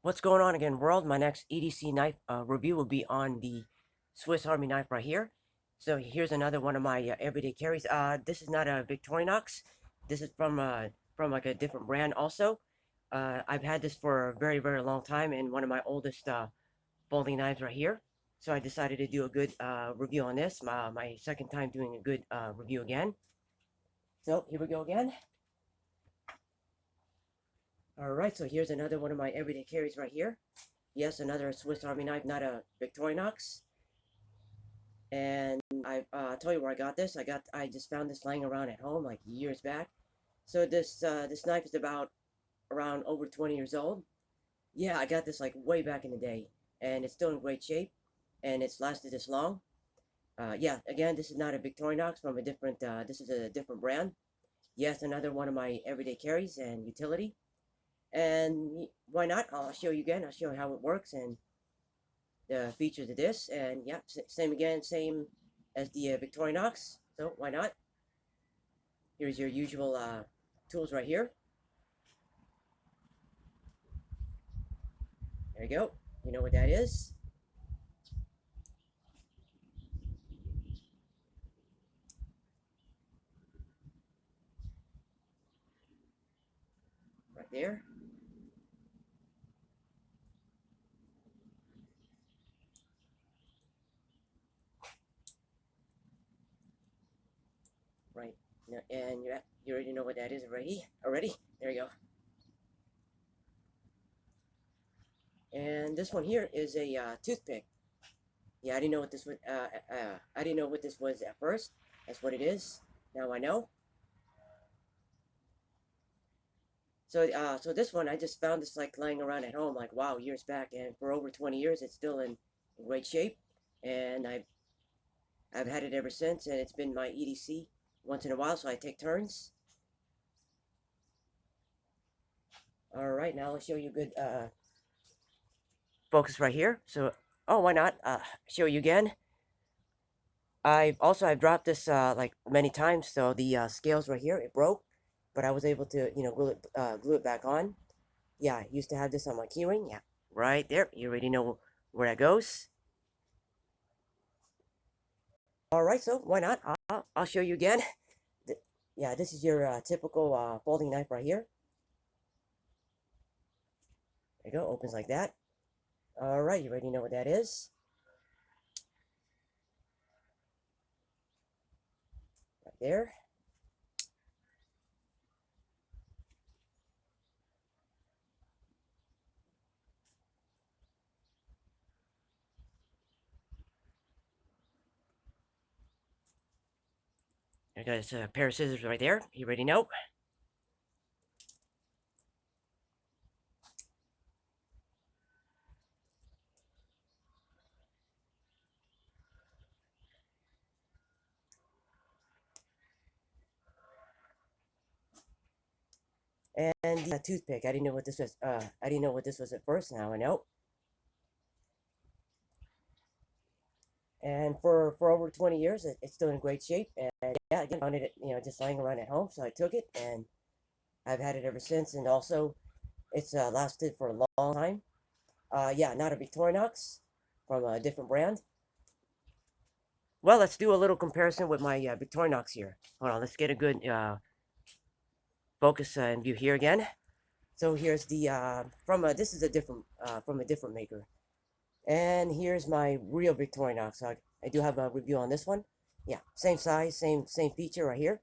What's going on again, world? My next EDC knife review will be on the Swiss Army knife right here. So here's another one of my everyday carries. This is not a Victorinox. This is from like a different brand also. I've had this for a very very long time and one of my oldest folding knives right here. So I decided to do a good review on this. My second time doing a good review again. So here we go again. All right, so here's another one of my everyday carries right here. Yes, another Swiss Army knife, not a Victorinox. And I'll tell you where I got this. I just found this laying around at home like years back. So this knife is about around over 20 years old. Yeah, I got this like way back in the day, and it's still in great shape, and it's lasted this long. Yeah, again, this is not a Victorinox from a different. This is a different brand. Yes, another one of my everyday carries and utility. And why not? I'll show you again. I'll show you how it works and the features of this. And yeah, same again, same as the Victorinox. So why not? Here's your usual tools right here. There you go. You know what that is. Right there. Right. And you already know what that is already. Already. There you go. And this one here is a toothpick. Yeah, I didn't know what this was. I didn't know what this was at first. That's what it is. Now I know. So this one I just found this like laying around at home like wow years back, and for over 20 years it's still in great shape, and I've had it ever since, and it's been my EDC once in a while, so I take turns. All right, now I'll show you a good focus right here. So oh why not show you again. I've dropped this like many times, so the scales right here it broke, but I was able to glue it back on. Yeah, I used to have this on my keyring. Yeah, right there. You already know where that goes. All right, so why not? I'll show you again. Yeah, this is your typical folding knife right here. There you go, opens like that. All right, you already know what that is. Right there. There goes a pair of scissors right there. You already know. And the toothpick. I didn't know what this was. I didn't know what this was at first. Now I know. And for over 20 years, it's still in great shape. And yeah, again, I found it just lying around at home, so I took it and I've had it ever since. And also, it's lasted for a long time. Yeah, not a Victorinox, from a different brand. Well, let's do a little comparison with my Victorinox here. Hold on, let's get a good focus and view here again. So here's the this is a different from a different maker, and here's my real Victorinox. So I do have a review on this one. Yeah, same size, same feature right here.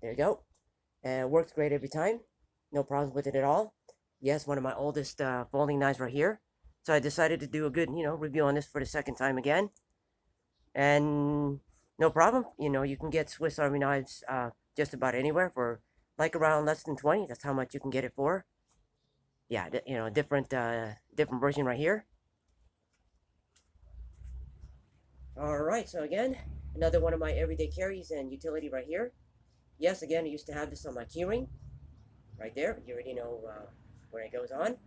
There you go, and it works great every time. No problems with it at all. Yes, one of my oldest folding knives right here. So I decided to do a good review on this for the second time again. And no problem. You can get Swiss Army knives just about anywhere for like around less than 20. That's how much you can get it for. Yeah, different version right here. All right, so again, another one of my everyday carries and utility right here. Yes, again, I used to have this on my keyring right there. You already know where it goes on.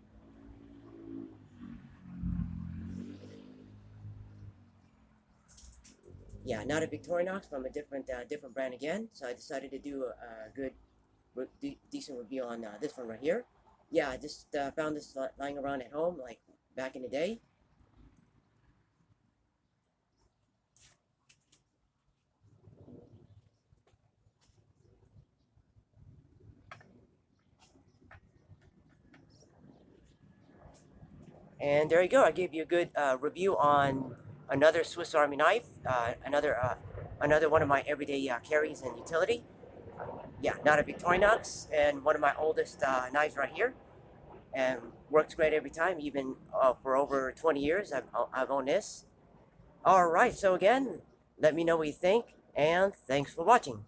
Yeah, not a Victorinox, from a different brand again. So I decided to do a good, decent review on this one right here. Yeah, I just found this lying around at home, like back in the day. And there you go. I gave you a good review on another Swiss Army knife, another one of my everyday carries and utility. Yeah, not a Victorinox, and one of my oldest knives right here, and works great every time. Even for over 20 years, I've owned this. All right. So again, let me know what you think, and thanks for watching.